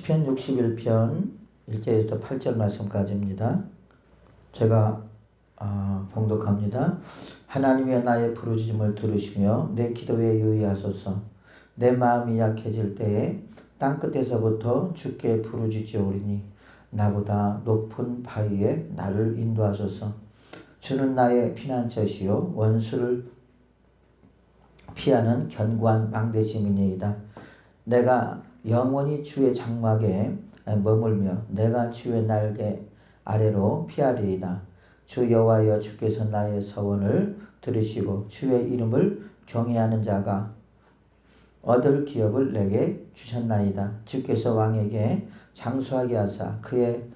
시편 61편 1절부터 8절 말씀까지입니다. 제가 봉독합니다. 하나님의 나의 부르짖음을 들으시며 내 기도에 유의하소서. 내 마음이 약해질 때에 땅끝에서부터 주께 부르짖으오리니 나보다 높은 바위에 나를 인도하소서. 주는 나의 피난처시요 원수를 피하는 견고한 망대짐이니이다. 내가 영원히 주의 장막에 머물며 내가 주의 날개 아래로 피하리이다. 주 여호와여, 주께서 나의 서원을 들으시고 주의 이름을 경외하는 자가 얻을 기업을 내게 주셨나이다. 주께서 왕에게 장수하게 하사 그의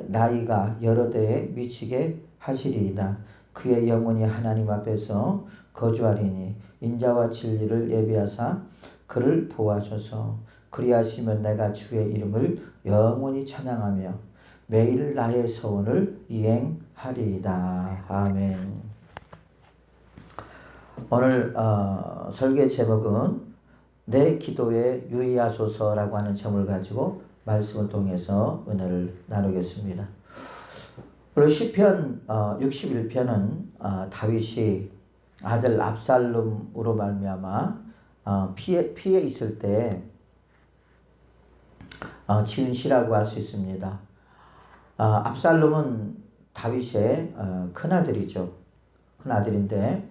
나이가 여러 대에 미치게 하시리이다. 그의 영혼이 하나님 앞에서 거주하리니 인자와 진리를 예비하사 그를 보호하소서. 그리하시면 내가 주의 이름을 영원히 찬양하며 매일 나의 소원을 이행하리이다. 아멘. 오늘 설교 제목은 내 기도에 유의하소서라고 하는 점을 가지고 말씀을 통해서 은혜를 나누겠습니다. 그리고 시편 61편은 다윗이 아들 압살롬으로 말미암아 피해 있을 때 지은 시라고 할 수 있습니다. 압살롬은 다윗의 큰아들이죠. 큰아들인데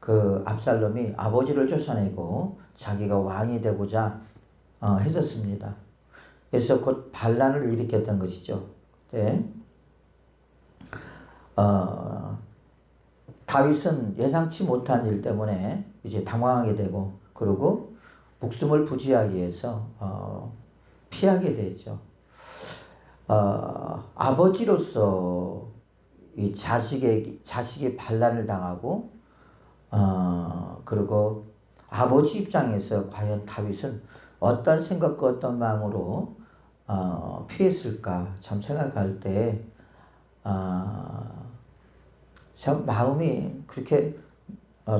그 압살롬이 아버지를 쫓아내고 자기가 왕이 되고자 했었습니다. 그래서 곧 반란을 일으켰던 것이죠. 그때 다윗은 예상치 못한 일 때문에 이제 당황하게 되고 그리고 목숨을 부지하기 위해서 피하게 되죠. 아버지로서 이 자식이 반란을 당하고 그리고 아버지 입장에서 과연 다윗은 어떤 생각과 어떤 마음으로 피했을까 참 생각할 때 참 마음이 그렇게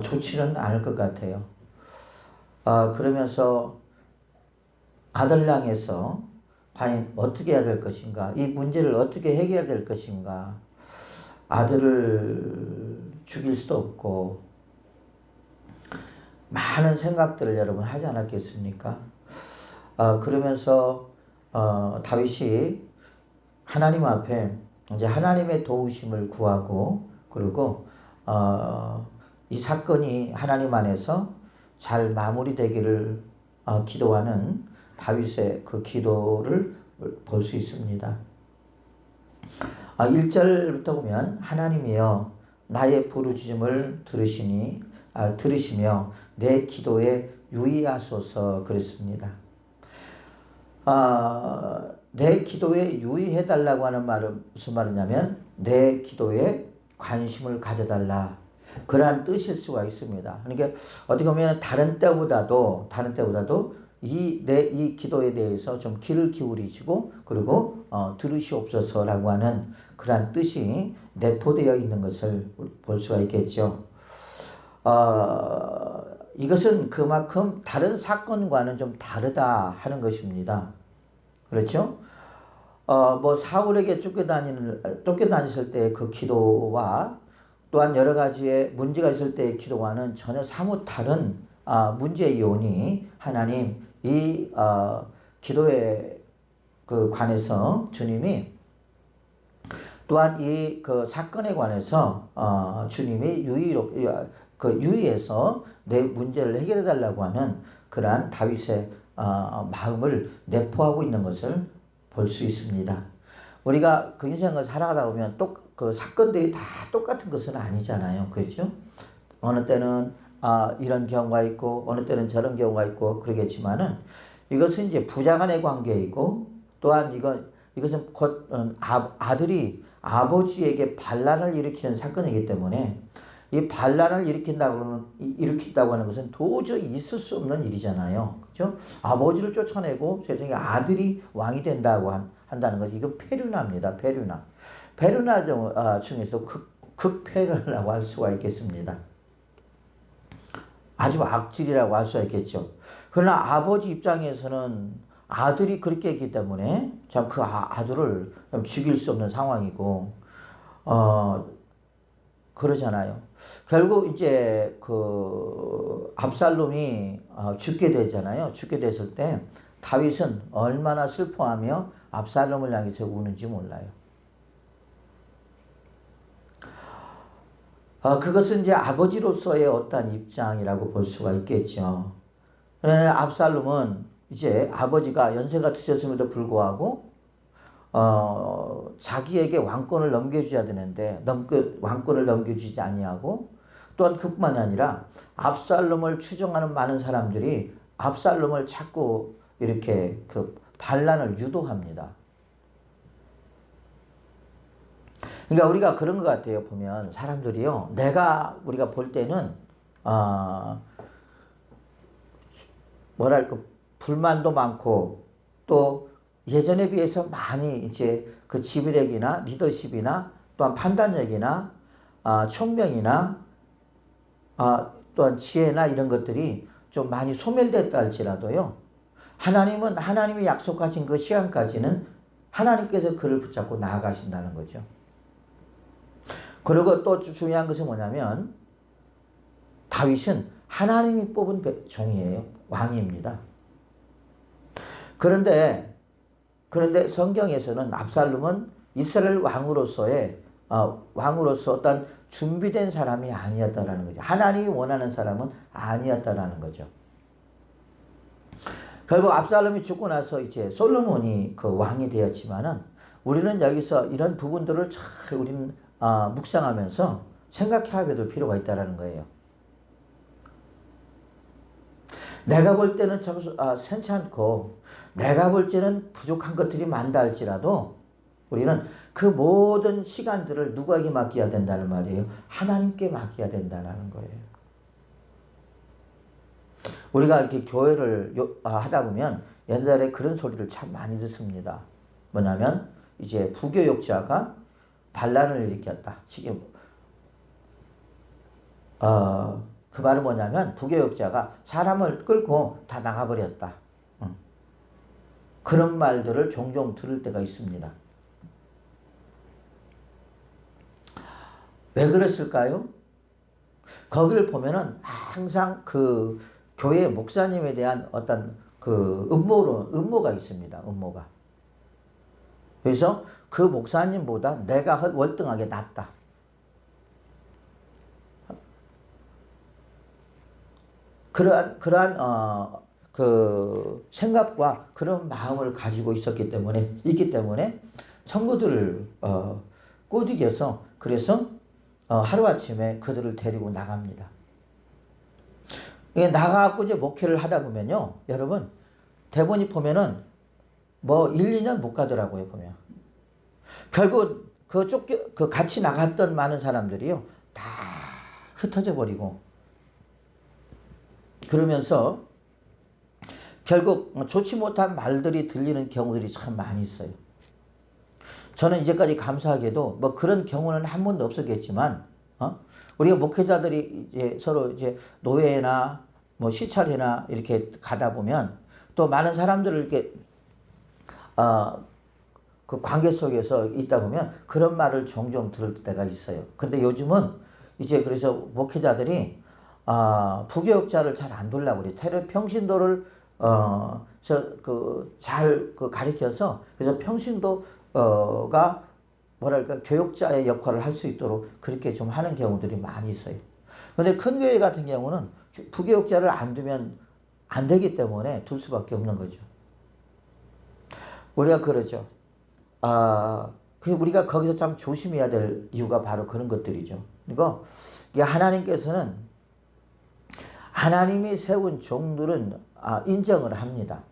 좋지는 않을 것 같아요. 그러면서 아들 향해서 과연 어떻게 해야 될 것인가, 이 문제를 어떻게 해결해야 될 것인가, 아들을 죽일 수도 없고 많은 생각들을 여러분 하지 않았겠습니까? 그러면서 다윗이 하나님 앞에 이제 하나님의 도우심을 구하고 그리고 이 사건이 하나님 안에서 잘 마무리되기를 기도하는 다윗의 그 기도를 볼 수 있습니다. 1절부터 보면 하나님이여 나의 부르짖음을 들으시며 내 기도에 유의하소서 그랬습니다. 내 기도에 유의해달라고 하는 말은 무슨 말이냐면 내 기도에 관심을 가져달라, 그러한 뜻일 수가 있습니다. 그러니까 어떻게 보면 다른 때보다도 이 기도에 대해서 좀 귀를 기울이시고 그리고 들으시옵소서라고 하는 그러한 뜻이 내포되어 있는 것을 볼 수가 있겠죠. 이것은 그만큼 다른 사건과는 좀 다르다 하는 것입니다. 그렇죠? 사울에게 쫓겨다녔을 때의 그 기도와 또한 여러 가지의 문제가 있을 때의 기도와는 전혀 사뭇 다른 문제의 요원이 하나님 이 기도에 그 관해서 주님이 또한 이 그 사건에 관해서 주님이 유의해서 내 문제를 해결해 달라고 하는 그러한 다윗의 마음을 내포하고 있는 것을 볼 수 있습니다. 우리가 그 인생을 살아가다 보면 그 사건들이 다 똑같은 것은 아니잖아요. 그렇죠? 어느 때는 이런 경우가 있고 어느 때는 저런 경우가 있고 그러겠지만은 이것은 이제 부자 간의 관계이고 또한 이것은 곧 아들이 아버지에게 반란을 일으키는 사건이기 때문에 이 반란을 일으킨다고 하는 것은 도저히 있을 수 없는 일이잖아요. 그렇죠? 아버지를 쫓아내고 세상에 아들이 왕이 된다고 한다는 것이 이거 페류나입니다. 페류나 중에서 극페류나라고 할 수가 있겠습니다. 아주 악질이라고 할 수가 있겠죠. 그러나 아버지 입장에서는 아들이 그렇게 했기 때문에 참 그 아들을 죽일 수 없는 상황이고, 그러잖아요. 결국 이제 그 압살롬이 죽게 되잖아요. 죽게 됐을 때 다윗은 얼마나 슬퍼하며 압살롬을 향해서 우는지 몰라요. 그것은 이제 아버지로서의 어떤 입장이라고 볼 수가 있겠죠. 압살롬은 이제 아버지가 연세가 드셨음에도 불구하고 자기에게 왕권을 넘겨줘야 되는데 왕권을 넘겨주지 아니하고, 또한 그뿐만 아니라 압살롬을 추종하는 많은 사람들이 압살롬을 자꾸 이렇게 그 반란을 유도합니다. 그러니까 우리가 그런 것 같아요. 보면 사람들이요, 우리가 볼 때는 뭐랄까 불만도 많고, 또 예전에 비해서 많이 이제 그 지휘력이나 리더십이나 또한 판단력이나 총명이나 또한 지혜나 이런 것들이 좀 많이 소멸됐다 할지라도요, 하나님은 하나님이 약속하신 그 시간까지는 하나님께서 그를 붙잡고 나아가신다는 거죠. 그리고 또 중요한 것은 뭐냐면 다윗은 하나님이 뽑은 종이에요. 왕입니다. 그런데 성경에서는 압살롬은 이스라엘 왕으로서 어떤 준비된 사람이 아니었다라는 거죠. 하나님이 원하는 사람은 아니었다라는 거죠. 결국 압살롬이 죽고 나서 이제 솔로몬이 그 왕이 되었지만은, 우리는 여기서 이런 부분들을 잘 우리는 묵상하면서 생각해야 될 필요가 있다라는 거예요. 내가 볼 때는 참 괜찮고, 내가 볼 때는 부족한 것들이 많다 할지라도 우리는 그 모든 시간들을 누구에게 맡겨야 된다는 말이에요? 하나님께 맡겨야 된다는 거예요. 우리가 이렇게 교회를 하다 보면 옛날에 그런 소리를 참 많이 듣습니다. 뭐냐면 이제 부교역자가 반란을 일으켰다. 지금 그 말은 뭐냐면 부교역자가 사람을 끌고 다 나가버렸다. 그런 말들을 종종 들을 때가 있습니다. 왜 그랬을까요? 거기를 보면은 항상 그 교회 목사님에 대한 어떤 그 음모가 있습니다. 음모가. 그래서 그 목사님보다 내가 월등하게 낫다. 그러한 그 생각과 그런 마음을 가지고 있기 때문에 성도들을 꼬드겨서, 그래서 하루아침에 그들을 데리고 나갑니다. 나가고 이제 목회를 하다 보면요, 여러분, 대본이 보면은 뭐 1, 2년 못 가더라고요, 보면. 결국 그 같이 나갔던 많은 사람들이요, 다 흩어져 버리고, 그러면서 결국 좋지 못한 말들이 들리는 경우들이 참 많이 있어요. 저는 이제까지 감사하게도 뭐 그런 경우는 한 번도 없었겠지만, 우리가 목회자들이 이제 서로 이제 노예나 뭐 시찰이나 이렇게 가다 보면 또 많은 사람들을 이렇게 그 관계 속에서 있다 보면 그런 말을 종종 들을 때가 있어요. 근데 요즘은 이제 그래서 목회자들이 부교역자를 잘 안 두려고 그래요. 평신도를 잘 가르쳐서, 그래서 평신도가 뭐랄까 교역자의 역할을 할 수 있도록 그렇게 좀 하는 경우들이 많이 있어요. 근데 큰 교회 같은 경우는 부교역자를 안 두면 안 되기 때문에 둘 수밖에 없는 거죠. 우리가 그러죠. 우리가 거기서 참 조심해야 될 이유가 바로 그런 것들이죠. 그리고 하나님께서는 하나님이 세운 종들은 인정을 합니다.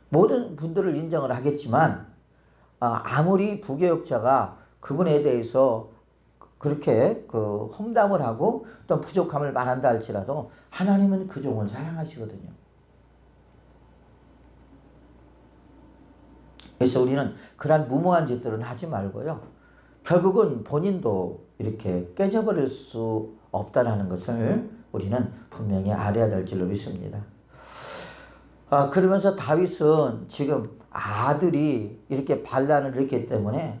모든 분들을 인정을 하겠지만, 아무리 부교역자가 그분에 대해서 그렇게 험담을 하고 또 부족함을 말한다 할지라도 하나님은 그 종을 사랑하시거든요. 그래서 우리는 그러한 무모한 짓들은 하지 말고요, 결국은 본인도 이렇게 깨져버릴 수 없다는 것을 우리는 분명히 알아야 될 줄로 믿습니다. 그러면서 다윗은 지금 아들이 이렇게 반란을 일으켰기 때문에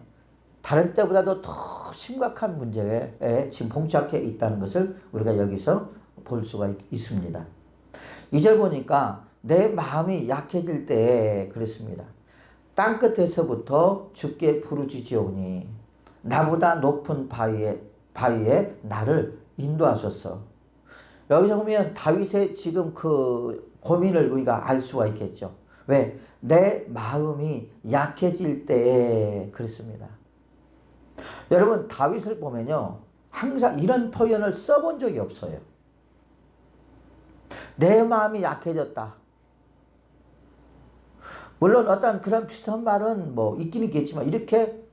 다른 때보다도 더 심각한 문제에 지금 봉착해 있다는 것을 우리가 여기서 볼 수가 있습니다. 2절 보니까 내 마음이 약해질 때에 그랬습니다. 땅끝에서부터 주께 부르짖으오니 나보다 높은 바위에 나를 인도하소서. 여기서 보면 다윗의 지금 그 고민을 우리가 알 수가 있겠죠. 왜? 내 마음이 약해질 때에 그랬습니다. 여러분 다윗을 보면요. 항상 이런 표현을 써본 적이 없어요. 내 마음이 약해졌다. 물론 어떤 그런 비슷한 말은 뭐 있긴 있겠지만 이렇게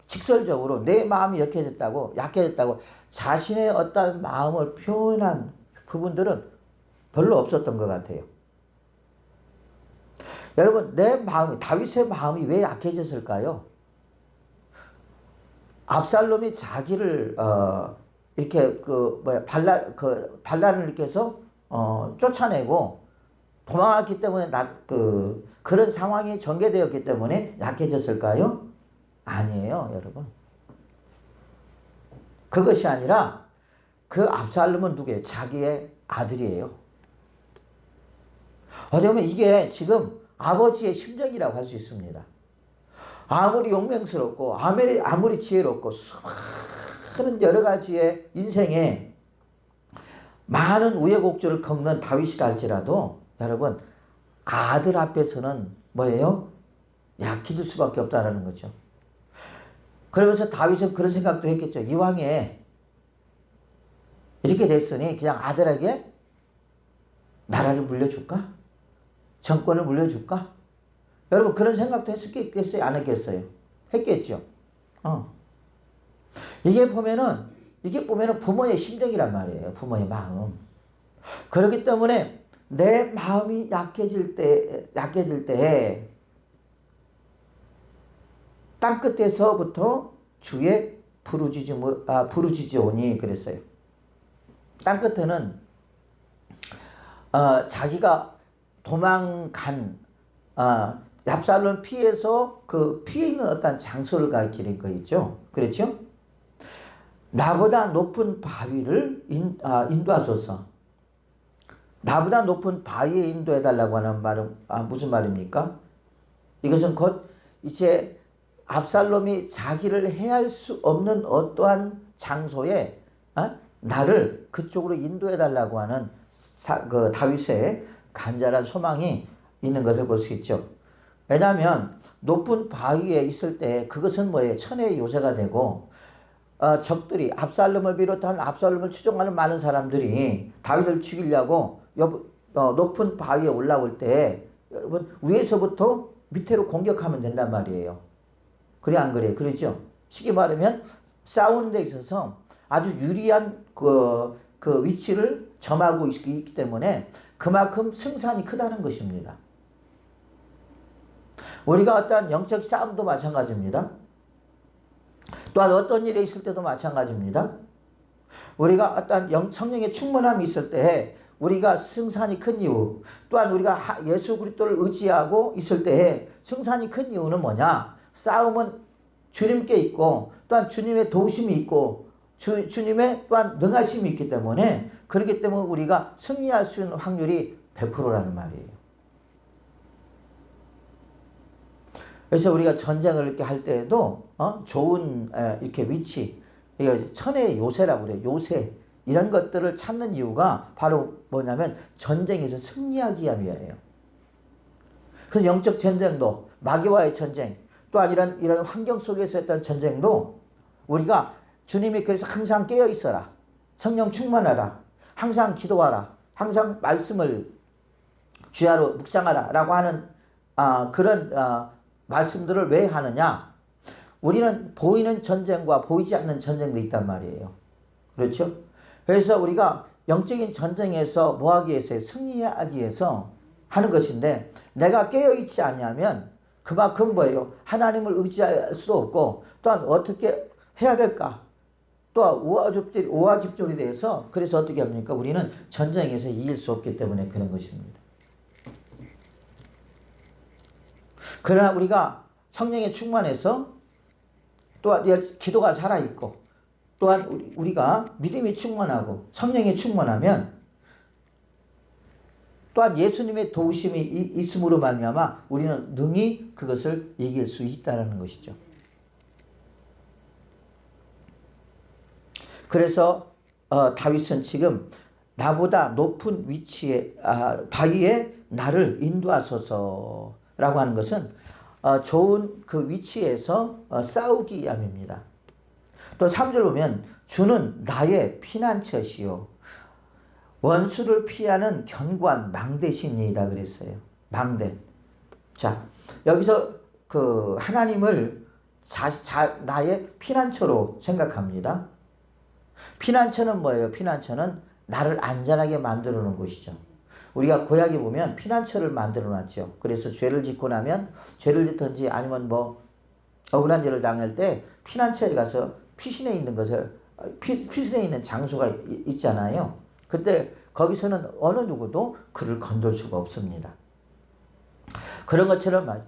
직설적으로 내 마음이 약해졌다고 자신의 어떤 마음을 표현한 부분들은 별로 없었던 것 같아요. 여러분 내 마음이 다윗의 마음이 왜 약해졌을까요? 압살롬이 자기를 이렇게 반란을 일으켜서 쫓아내고 도망했기 때문에 그런 상황이 전개되었기 때문에 약해졌을까요? 아니에요, 여러분. 그것이 아니라 그 압살롬은 누구예요? 자기의 아들이에요. 어떻게 보면 이게 지금 아버지의 심정이라고 할 수 있습니다. 아무리 용맹스럽고 아무리 지혜롭고 수많은 여러 가지의 인생에 많은 우여곡절을 겪는 다윗이라 할지라도 여러분 아들 앞에서는 뭐예요? 약해질 수밖에 없다라는 거죠. 그러면서 다윗은 그런 생각도 했겠죠. 이왕에 이렇게 됐으니 그냥 아들에게 나라를 물려줄까? 정권을 물려줄까? 여러분 그런 생각도 했겠어요? 안 했겠어요? 했겠죠. 이게 보면은 부모의 심정이란 말이에요. 부모의 마음. 그렇기 때문에 내 마음이 약해질 때 땅끝에서부터 주의 부르짖으오니 그랬어요. 땅끝에는 자기가 도망간 압살롬 피해서 그 피해 있는 어떤 장소를 가리키는 거있죠. 그렇죠? 나보다 높은 바위를 인도하소서. 나보다 높은 바위에 인도해달라고 하는 말은 무슨 말입니까? 이것은 곧 이제 압살롬이 자기를 해할 수 없는 어떠한 장소에 나를 그쪽으로 인도해달라고 하는 그 다윗의 간절한 소망이 있는 것을 볼 수 있죠. 왜냐하면 높은 바위에 있을 때 그것은 뭐예요? 천혜의 요새가 되고 적들이 압살롬을 비롯한 압살롬을 추종하는 많은 사람들이 다윗을 죽이려고 높은 바위에 올라올 때 여러분 위에서부터 밑으로 공격하면 된단 말이에요. 그래 안 그래요? 그러죠? 쉽게 말하면 싸우는 데 있어서 아주 유리한 그 위치를 점하고 있기 때문에 그만큼 승산이 크다는 것입니다. 우리가 어떠한 영적 싸움도 마찬가지입니다. 또한 어떤 일에 있을 때도 마찬가지입니다. 우리가 어떤 성령의 충만함이 있을 때 우리가 승산이 큰 이유, 또한 우리가 예수 그리스도를 의지하고 있을 때에 승산이 큰 이유는 뭐냐? 싸움은 주님께 있고 또한 주님의 도우심이 있고 주님의 또한 능하심이 있기 때문에 그렇기 때문에 우리가 승리할 수 있는 확률이 100%라는 말이에요. 그래서 우리가 전쟁을 이렇게 할 때에도 좋은 이렇게 위치, 천의 요새라고 그래요. 요새 이런 것들을 찾는 이유가 바로 뭐냐면 전쟁에서 승리하기 위함이에요. 그래서 영적 전쟁도 마귀와의 전쟁, 또한 이런 환경 속에서 했던 전쟁도 우리가 주님이 그래서 항상 깨어 있어라, 성령 충만하라, 항상 기도하라, 항상 말씀을 주야로 묵상하라 라고 하는 그런 말씀들을 왜 하느냐? 우리는 보이는 전쟁과 보이지 않는 전쟁도 있단 말이에요. 그렇죠? 그래서 우리가 영적인 전쟁에서 뭐 하기 위해서 승리하기 위해서 하는 것인데 내가 깨어있지 않으면 그만큼 뭐예요? 하나님을 의지할 수도 없고 또한 어떻게 해야 될까? 또한 오화집졸이 돼서 그래서 어떻게 합니까? 우리는 전쟁에서 이길 수 없기 때문에 그런 것입니다. 그러나 우리가 성령에 충만해서 또한 기도가 살아있고 또한 우리가 믿음이 충만하고 성령에 충만하면 또한 예수님의 도우심이 있음으로 말미암아 우리는 능히 그것을 이길 수 있다는 것이죠. 그래서 다윗은 지금 나보다 높은 위치에 바위에 나를 인도하소서라고 하는 것은 좋은 그 위치에서 싸우기 위함입니다. 또 3절 보면 주는 나의 피난처시요 원수를 피하는 견고한 망대시니이다 그랬어요. 망대. 자, 여기서 그 하나님을 나의 피난처로 생각합니다. 피난처는 뭐예요? 피난처는 나를 안전하게 만들어 놓은 곳이죠. 우리가 구약에 보면 피난처를 만들어 놨죠. 그래서 죄를 짓고 나면 죄를 짓든지 아니면 뭐 억울한 죄를 당할 때 피난처에 가서 피신해 있는 것을 피신해 있는 장소가 있잖아요. 그때 거기서는 어느 누구도 그를 건들 수가 없습니다. 그런 것처럼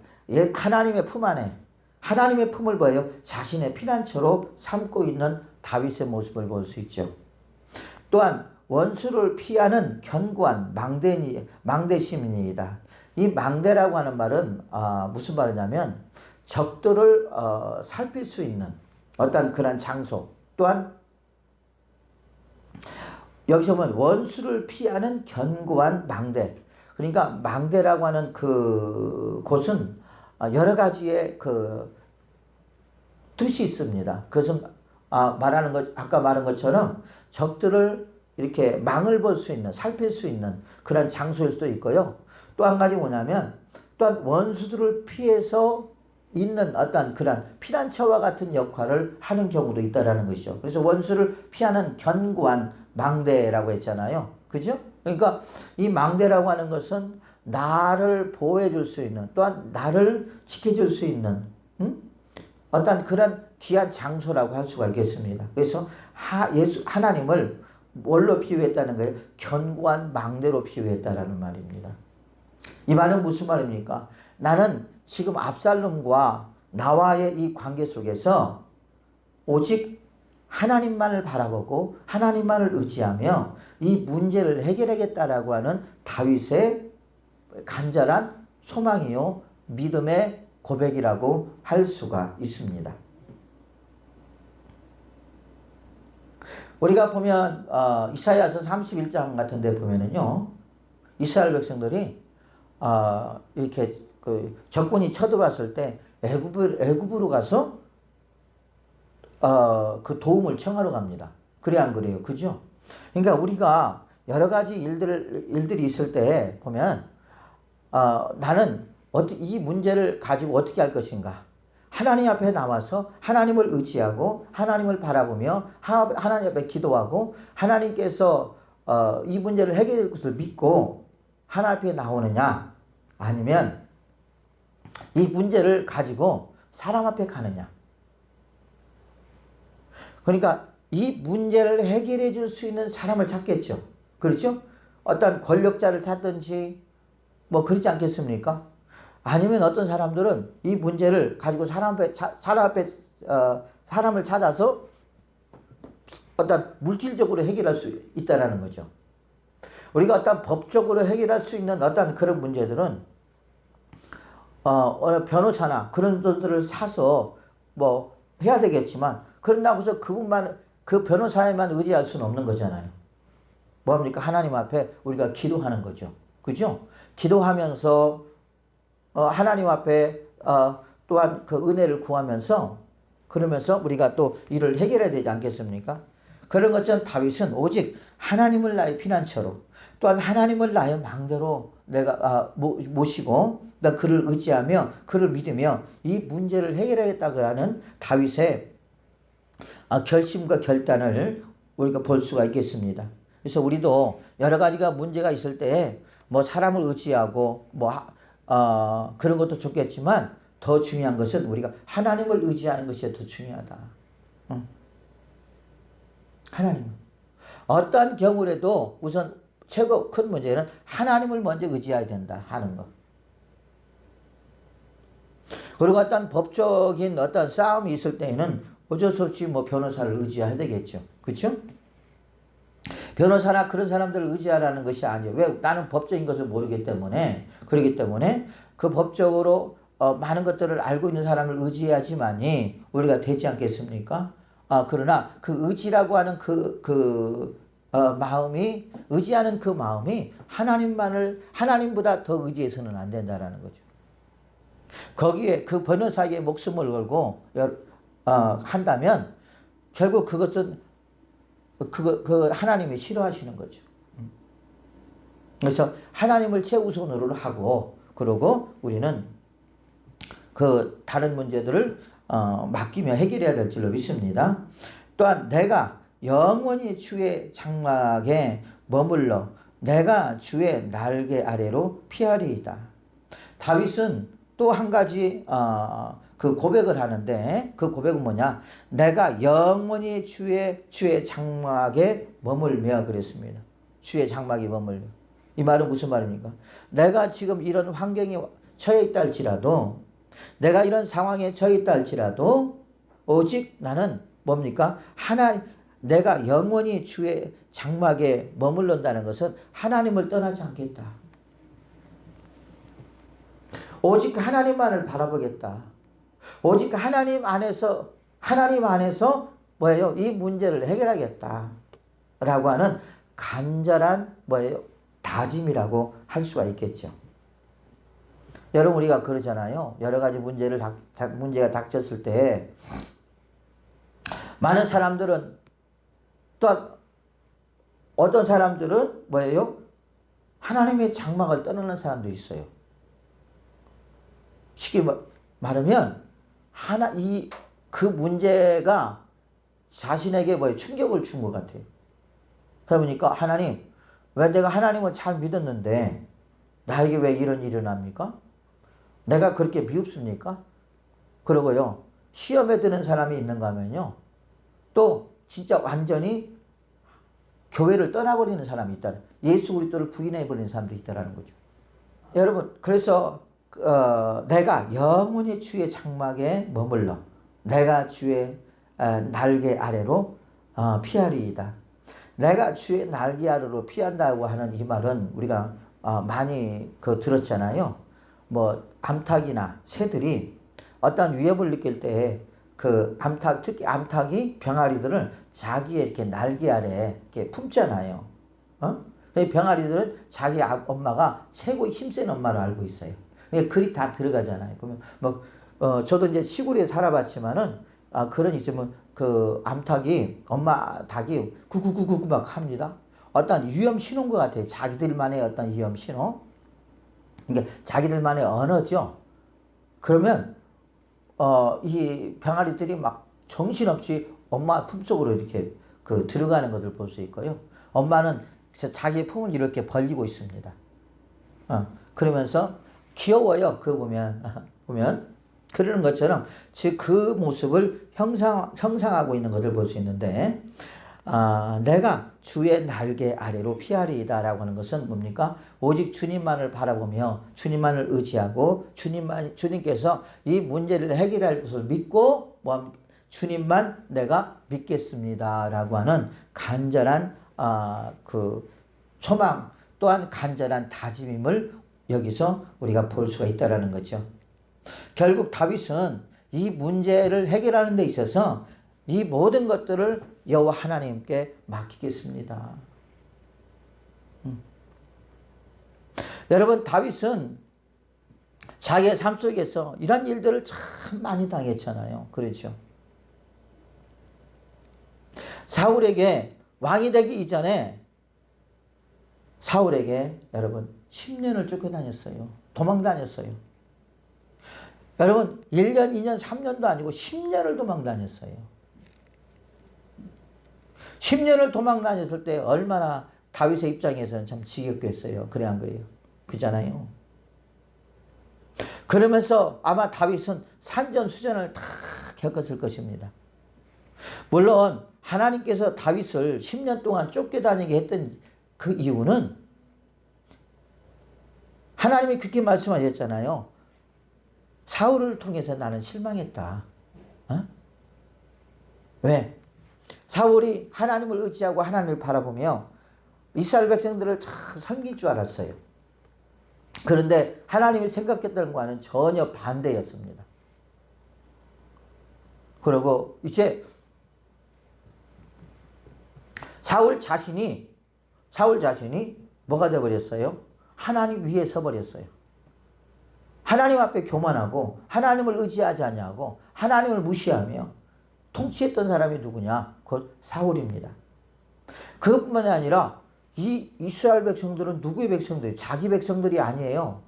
하나님의 품 안에 하나님의 품을 뭐예요? 자신의 피난처로 삼고 있는 다윗의 모습을 볼 수 있죠. 또한 원수를 피하는 견고한 망대심이다. 이 망대라고 하는 말은 무슨 말이냐면 적들을 살필 수 있는 어떤 그런 장소, 또한 여기서 보면 원수를 피하는 견고한 망대. 그러니까 망대라고 하는 그 곳은 여러 가지의 그 뜻이 있습니다. 그것은 말하는 것 아까 말한 것처럼 적들을 이렇게 망을 볼 수 있는 살필 수 있는 그런 장소일 수도 있고요. 또 한 가지 뭐냐면 또한 원수들을 피해서 있는 어떤 그런 피난처와 같은 역할을 하는 경우도 있다라는 것이죠. 그래서 원수를 피하는 견고한 망대라고 했잖아요. 그죠? 그러니까 이 망대라고 하는 것은 나를 보호해 줄 수 있는 또한 나를 지켜줄 수 있는 어떤 그런 귀한 장소라고 할 수가 있겠습니다. 그래서 하나님을 뭘로 비유했다는 거예요? 견고한 망대로 비유했다라는 말입니다. 이 말은 무슨 말입니까? 나는 지금 압살롬과 나와의 이 관계 속에서 오직 하나님만을 바라보고 하나님만을 의지하며 이 문제를 해결하겠다라고 하는 다윗의 간절한 소망이요 믿음의 고백이라고 할 수가 있습니다. 우리가 보면 이사야서 31장 같은 데 보면은요. 이스라엘 백성들이 이렇게 그 적군이 쳐들어왔을 때 애굽으로 가서 그 도움을 청하러 갑니다. 그래 안 그래요? 그죠? 그러니까 우리가 여러 가지 일들이 있을 때 보면 나는 이 문제를 가지고 어떻게 할 것인가? 하나님 앞에 나와서 하나님을 의지하고 하나님을 바라보며 하나님 앞에 기도하고 하나님께서 이 문제를 해결할 것을 믿고 하나님 앞에 나오느냐 아니면 이 문제를 가지고 사람 앞에 가느냐. 그러니까 이 문제를 해결해 줄 수 있는 사람을 찾겠죠. 그렇죠? 어떤 권력자를 찾든지 뭐 그러지 않겠습니까? 아니면 어떤 사람들은 이 문제를 가지고 사람을 찾아서 어떤 물질적으로 해결할 수 있다라는 거죠. 우리가 어떤 법적으로 해결할 수 있는 어떤 그런 문제들은 어느 변호사나 그런 분들을 사서 뭐 해야 되겠지만 그런다고 해서 그 변호사에만 의지할 수는 없는 거잖아요. 뭡니까? 하나님 앞에 우리가 기도하는 거죠. 그죠? 기도하면서 하나님 앞에 또한 그 은혜를 구하면서 그러면서 우리가 또 일을 해결해야 되지 않겠습니까? 그런 것처럼 다윗은 오직 하나님을 나의 피난처로 또한 하나님을 나의 망대로 내가 모시고 나 그를 의지하며 그를 믿으며 이 문제를 해결하겠다고 하는 다윗의 결심과 결단을 우리가 볼 수가 있겠습니다. 그래서 우리도 여러 가지가 문제가 있을 때 뭐 사람을 의지하고 그런 것도 좋겠지만 더 중요한 것은 우리가 하나님을 의지하는 것이 더 중요하다. 하나님. 어떤 경우라도 우선 최고 큰 문제는 하나님을 먼저 의지해야 된다 하는 것. 그리고 어떤 법적인 어떤 싸움이 있을 때에는 어쩔 수 없이 뭐 변호사를 의지해야 되겠죠. 그렇죠? 변호사나 그런 사람들을 의지하라는 것이 아니에요. 왜? 나는 법적인 것을 모르기 때문에. 그렇기 때문에 그 법적으로 많은 것들을 알고 있는 사람을 의지해야지만이 우리가 되지 않겠습니까? 그러나 그 의지라고 하는 마음이, 의지하는 그 마음이 하나님보다 더 의지해서는 안 된다라는 거죠. 거기에 그 변호사에게 목숨을 걸고 한다면 결국 그것은 그 하나님이 싫어하시는 거죠. 그래서 하나님을 최우선으로 하고, 그러고 우리는 그 다른 문제들을 맡기며 해결해야 될 줄로 믿습니다. 또한 내가 영원히 주의 장막에 머물러 내가 주의 날개 아래로 피하리이다. 다윗은 또 한 가지 그 고백을 하는데, 그 고백은 뭐냐? 내가 영원히 주의 장막에 머물며 그랬습니다. 주의 장막에 머물며. 이 말은 무슨 말입니까? 내가 지금 이런 환경에 처해 있다 할지라도, 내가 이런 상황에 처해 있다 할지라도 오직 나는 뭡니까? 내가 영원히 주의 장막에 머물른다는 것은 하나님을 떠나지 않겠다. 오직 하나님만을 바라보겠다. 오직 하나님 안에서 뭐예요? 이 문제를 해결하겠다. 라고 하는 간절한 뭐예요? 다짐이라고 할 수가 있겠죠. 여러분, 우리가 그러잖아요. 여러 가지 문제가 닥쳤을 때 많은 사람들은, 또 어떤 사람들은 뭐예요? 하나님의 장막을 떠나는 사람도 있어요. 쉽게 말하면 그 문제가 자신에게 충격을 준 것 같아요. 그러니까 하나님, 왜 내가 하나님을 잘 믿었는데 나에게 왜 이런 일이 일어납니까? 내가 그렇게 미흡습니까? 그러고요, 시험에 드는 사람이 있는가 하면요, 또 진짜 완전히 교회를 떠나버리는 사람이 있다. 예수 그리스도를 부인해버리는 사람도 있다는 거죠. 여러분, 그래서 내가 영원히 주의 장막에 머물러 내가 주의 날개 아래로 피하리이다. 내가 주의 날개 아래로 피한다고 하는 이 말은 우리가 많이 들었잖아요. 뭐 암탉이나 새들이 어떤 위협을 느낄 때 특히 암탉이 병아리들을 자기의 이렇게 날개 아래 이렇게 품잖아요. 병아리들은 자기 엄마가 최고 힘센 엄마로 알고 있어요. 글이 다 들어가잖아요. 보면 저도 이제 시골에 살아봤지만은 그런 있으면 엄마 닭이 구구구구 막 합니다. 어떤 위험 신호인 것 같아요. 자기들만의 어떤 위험 신호. 그러니까 자기들만의 언어죠. 그러면 이 병아리들이 막 정신없이 엄마 품속으로 이렇게 들어가는 것을 볼 수 있고요. 엄마는 자기의 품을 이렇게 벌리고 있습니다. 그러면서 귀여워요. 그거 보면 그러는 것처럼 즉 그 모습을 형상하고 있는 것을 볼 수 있는데, 내가 주의 날개 아래로 피하리이다 라고 하는 것은 뭡니까? 오직 주님만을 바라보며 주님만을 의지하고 주님께서 이 문제를 해결할 것을 믿고 주님만 내가 믿겠습니다 라고 하는 간절한 소망, 또한 간절한 다짐임을 여기서 우리가 볼 수가 있다는 거죠. 결국 다윗은 이 문제를 해결하는 데 있어서 이 모든 것들을 여호와 하나님께 맡기겠습니다. 여러분, 다윗은 자기의 삶 속에서 이런 일들을 참 많이 당했잖아요. 그렇죠? 사울에게 왕이 되기 이전에 사울에게 여러분 10년을 쫓겨다녔어요. 도망다녔어요. 여러분 1년, 2년, 3년도 아니고 10년을 도망다녔어요. 10년을 도망다녔을 때 얼마나 다윗의 입장에서는 참 지겹겠어요. 그래 안 그래요? 그잖아요. 그러면서 아마 다윗은 산전수전을 다 겪었을 것입니다. 물론 하나님께서 다윗을 10년 동안 쫓겨다니게 했던 그 이유는 하나님이 그렇게 말씀하셨잖아요. 사울을 통해서 나는 실망했다. 어? 왜? 사울이 하나님을 의지하고 하나님을 바라보며 이스라엘 백성들을 잘 섬길 줄 알았어요. 그런데 하나님이 생각했던 것과는 전혀 반대였습니다. 그리고 이제 사울 자신이 뭐가 되어버렸어요? 하나님 위에 서버렸어요. 하나님 앞에 교만하고 하나님을 의지하지 않냐고 하나님을 무시하며 통치했던 사람이 누구냐? 곧 사울입니다. 그것뿐만이 아니라 이 이스라엘 백성들은 누구의 백성들이에요? 자기 백성들이 아니에요.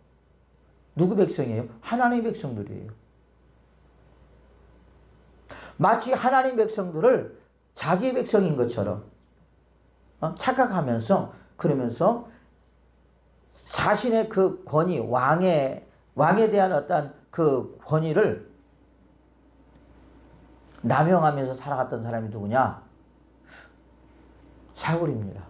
누구 백성이에요? 하나님의 백성들이에요. 마치 하나님 백성들을 자기 백성인 것처럼 착각하면서 그러면서 자신의 그 권위, 왕에 대한 어떤 그 권위를 남용하면서 살아갔던 사람이 누구냐? 사울입니다.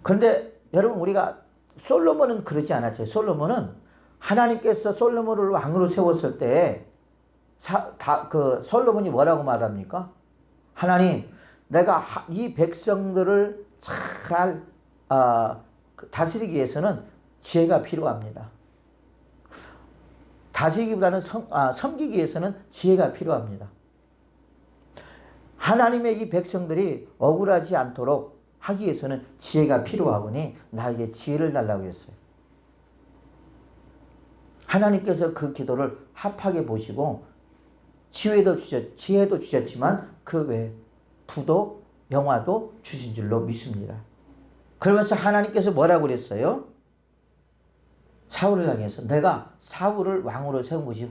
그런데 여러분 우리가 솔로몬은 그러지 않았죠. 솔로몬은 하나님께서 솔로몬을 왕으로 세웠을 때 솔로몬이 뭐라고 말합니까? 하나님, 내가 이 백성들을 잘 다스리기 위해서는 지혜가 필요합니다. 다스리기보다는 섬기기 위해서는 지혜가 필요합니다. 하나님의 이 백성들이 억울하지 않도록 하기 위해서는 지혜가 필요하오니 나에게 지혜를 달라고 했어요. 하나님께서 그 기도를 합하게 보시고 지혜도 주셨지만 그 외에 부도 영화도 주신 줄로 믿습니다. 그러면서 하나님께서 뭐라고 그랬어요? 사울을 향해서 내가 사울을 왕으로 세운 것이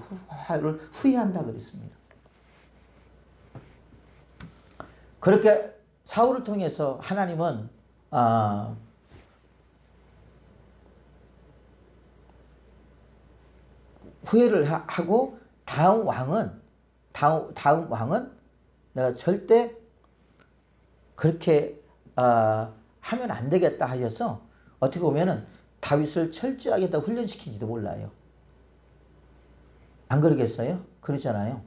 후회한다 그랬습니다. 그렇게 사울을 통해서 하나님은 후회를 하고 다음 왕은 내가 절대 그렇게 하면 안 되겠다 하셔서 어떻게 보면은 다윗을 철저하게 다 훈련시킨지도 몰라요. 안 그러겠어요? 그러잖아요.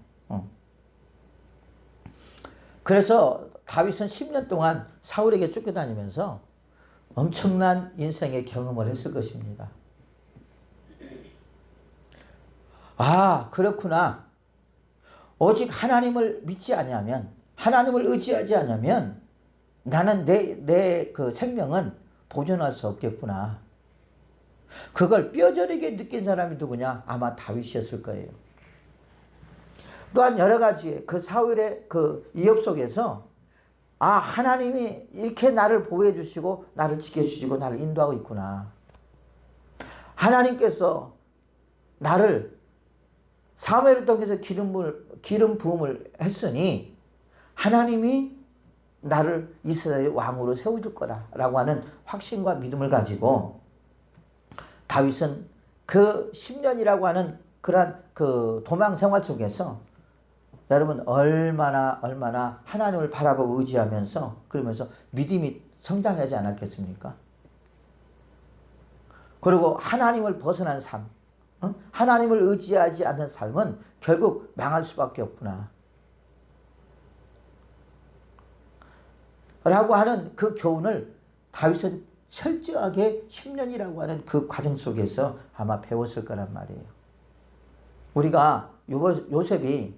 그래서 다윗은 10년 동안 사울에게 쫓겨다니면서 엄청난 인생의 경험을 했을 것입니다. 아, 그렇구나. 오직 하나님을 믿지 않으면, 하나님을 의지하지 않으면 나는 내 그 생명은 보존할 수 없겠구나. 그걸 뼈저리게 느낀 사람이 누구냐? 아마 다윗이었을 거예요. 또한 여러 가지 그 사울의 그 이업 속에서 하나님이 이렇게 나를 보호해 주시고 나를 지켜주시고 나를 인도하고 있구나. 하나님께서 나를 사무엘을 통해서 기름 부음을 했으니 하나님이 나를 이스라엘의 왕으로 세워줄 거라라고 하는 확신과 믿음을 가지고 다윗은 그 10년이라고 하는 그러한 그 도망 생활 속에서 여러분 얼마나 하나님을 바라보고 의지하면서 그러면서 믿음이 성장하지 않았겠습니까? 그리고 하나님을 벗어난 삶, 하나님을 의지하지 않는 삶은 결국 망할 수밖에 없구나 라고 하는 그 교훈을 다윗은 철저하게 10년이라고 하는 그 과정 속에서 아마 배웠을 거란 말이에요. 우리가 요셉이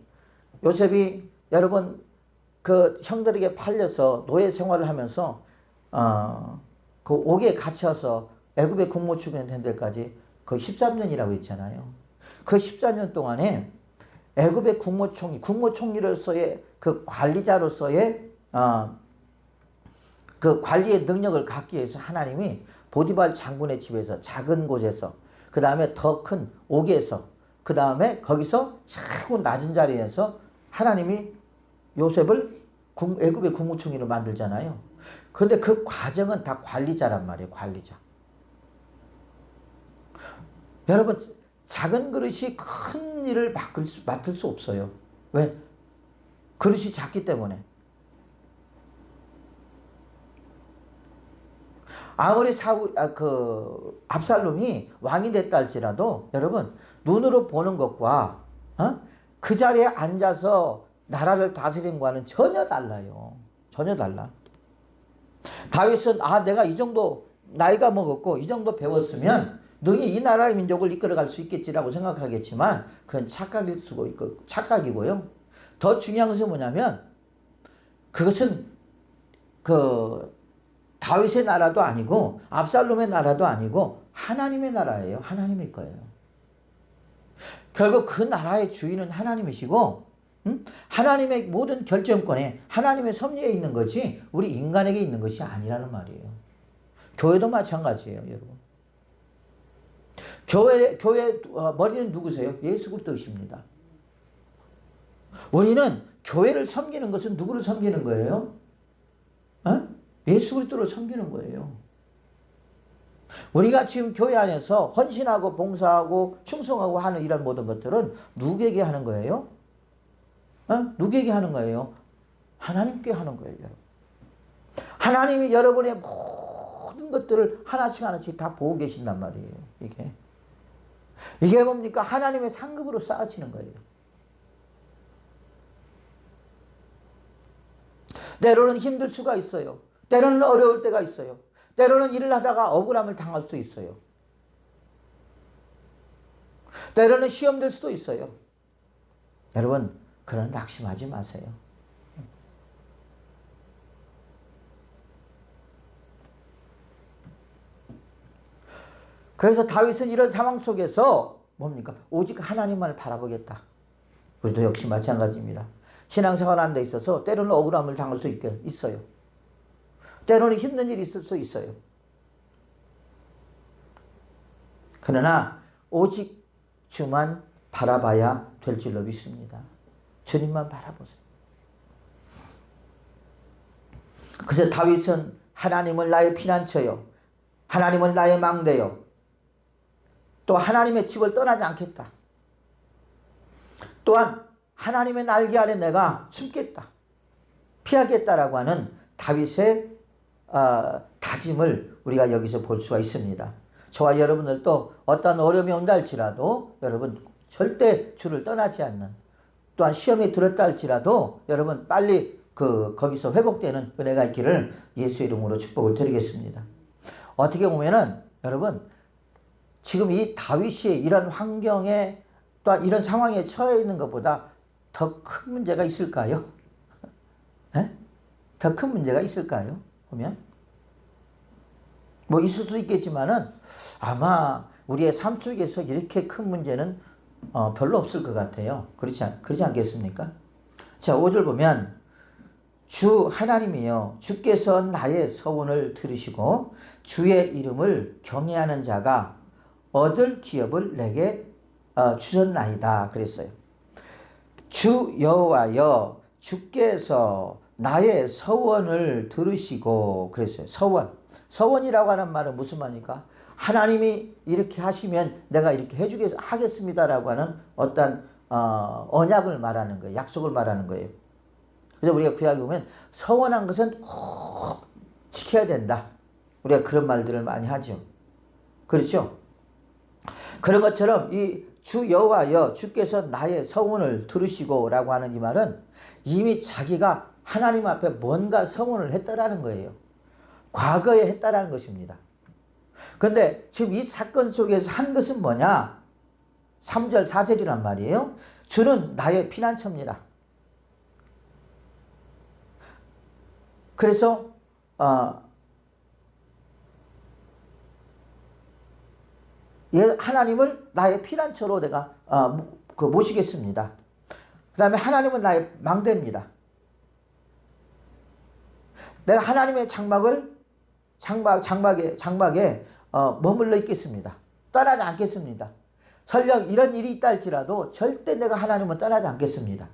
여러분 그 형들에게 팔려서 노예 생활을 하면서 그 옥에 갇혀서 애굽의 국무총리 된 데까지 그 13년이라고 했잖아요. 그 14년 동안에 애굽의 국무총리로서의 그 관리자로서의 그 관리의 능력을 갖기 위해서 하나님이 보디발 장군의 집에서 작은 곳에서 그 다음에 더 큰 옥에서 그 다음에 거기서 최고 낮은 자리에서 하나님이 요셉을 애굽의 국무총리로 만들잖아요. 그런데 그 과정은 다 관리자란 말이에요. 관리자. 여러분 작은 그릇이 큰 일을 맡을 수 없어요. 왜? 그릇이 작기 때문에. 아무리 압살롬이 왕이 됐다 할지라도 여러분 눈으로 보는 것과 그 자리에 앉아서 나라를 다스린 것과는 전혀 달라요. 전혀 달라. 다윗은 내가 이 정도 나이가 먹었고 이 정도 배웠으면 능히 이 나라의 민족을 이끌어갈 수 있겠지라고 생각하겠지만 그건 착각이고요. 더 중요한 것은 뭐냐면 그것은 다윗의 나라도 아니고 압살롬의 나라도 아니고 하나님의 나라예요. 하나님의 거예요. 결국 그 나라의 주인은 하나님이시고 하나님의 모든 결정권에 하나님의 섭리에 있는 것이 우리 인간에게 있는 것이 아니라는 말이에요. 교회도 마찬가지예요, 여러분. 교회 머리는 누구세요? 예수 그리스도이십니다. 우리는 교회를 섬기는 것은 누구를 섬기는 거예요? 예수 그리스도를 섬기는 거예요. 우리가 지금 교회 안에서 헌신하고 봉사하고 충성하고 하는 이런 모든 것들은 누구에게 하는 거예요? 누구에게 하는 거예요? 하나님께 하는 거예요. 하나님이 여러분의 모든 것들을 하나씩 다 보고 계신단 말이에요. 이게 뭡니까? 하나님의 상급으로 쌓아지는 거예요. 때로는 힘들 수가 있어요. 때로는 어려울 때가 있어요. 때로는 일을 하다가 억울함을 당할 수도 있어요. 때로는 시험 될 수도 있어요. 여러분, 그런 낙심하지 마세요. 그래서 다윗은 이런 상황 속에서 뭡니까? 오직 하나님만을 바라보겠다. 우리도 역시 마찬가지입니다. 신앙생활 하는 데 있어서 때로는 억울함을 당할 수 있어요. 때로는 힘든 일이 있을 수 있어요. 그러나 오직 주만 바라봐야 될 줄로 믿습니다. 주님만 바라보세요. 그래서 다윗은 하나님은 나의 피난처요. 하나님은 나의 망대요. 또 하나님의 집을 떠나지 않겠다. 또한 하나님의 날개 아래 내가 숨겠다. 피하겠다라고 하는 다윗의 다짐을 우리가 여기서 볼 수가 있습니다. 저와 여러분들도 어떤 어려움이 온다 할지라도 여러분 절대 주를 떠나지 않는, 또한 시험에 들었다 할지라도 여러분 빨리 거기서 회복되는 은혜가 있기를 예수의 이름으로 축복을 드리겠습니다. 어떻게 보면은 여러분 지금 이 다윗이 이런 환경에 또한 이런 상황에 처해 있는 것보다 더 큰 문제가 있을까요? 더 큰 문제가 있을까요? 보면 뭐 있을 수 있겠지만은 아마 우리의 삶 속에서 이렇게 큰 문제는 별로 없을 것 같아요. 그렇지 않겠습니까? 자, 5절 보면 주 하나님이여 주께서 나의 서원을 들으시고 주의 이름을 경외하는 자가 얻을 기업을 내게 주셨나이다 그랬어요. 주 여호와여 주께서 나의 서원을 들으시고 그랬어요. 서원이라고 하는 말은 무슨 말입니까? 하나님이 이렇게 하시면 내가 이렇게 하겠습니다라고 하는 어떤 언약을 말하는 거예요. 약속을 말하는 거예요. 그래서 우리가 구약에 보면 서원한 것은 꼭 지켜야 된다. 우리가 그런 말들을 많이 하죠. 그렇죠? 그런 것처럼 이 주 여호와여 주께서 나의 서원을 들으시고 라고 하는 이 말은 이미 자기가 하나님 앞에 뭔가 서원을 했다라는 거예요. 과거에 했다라는 것입니다. 그런데 지금 이 사건 속에서 한 것은 뭐냐? 3절 4절이란 말이에요. 주는 나의 피난처입니다. 그래서 하나님을 나의 피난처로 내가 모시겠습니다. 그 다음에 하나님은 나의 망대입니다. 내가 하나님의 장막에 머물러 있겠습니다. 떠나지 않겠습니다. 설령 이런 일이 있다 할지라도 절대 내가 하나님은 떠나지 않겠습니다.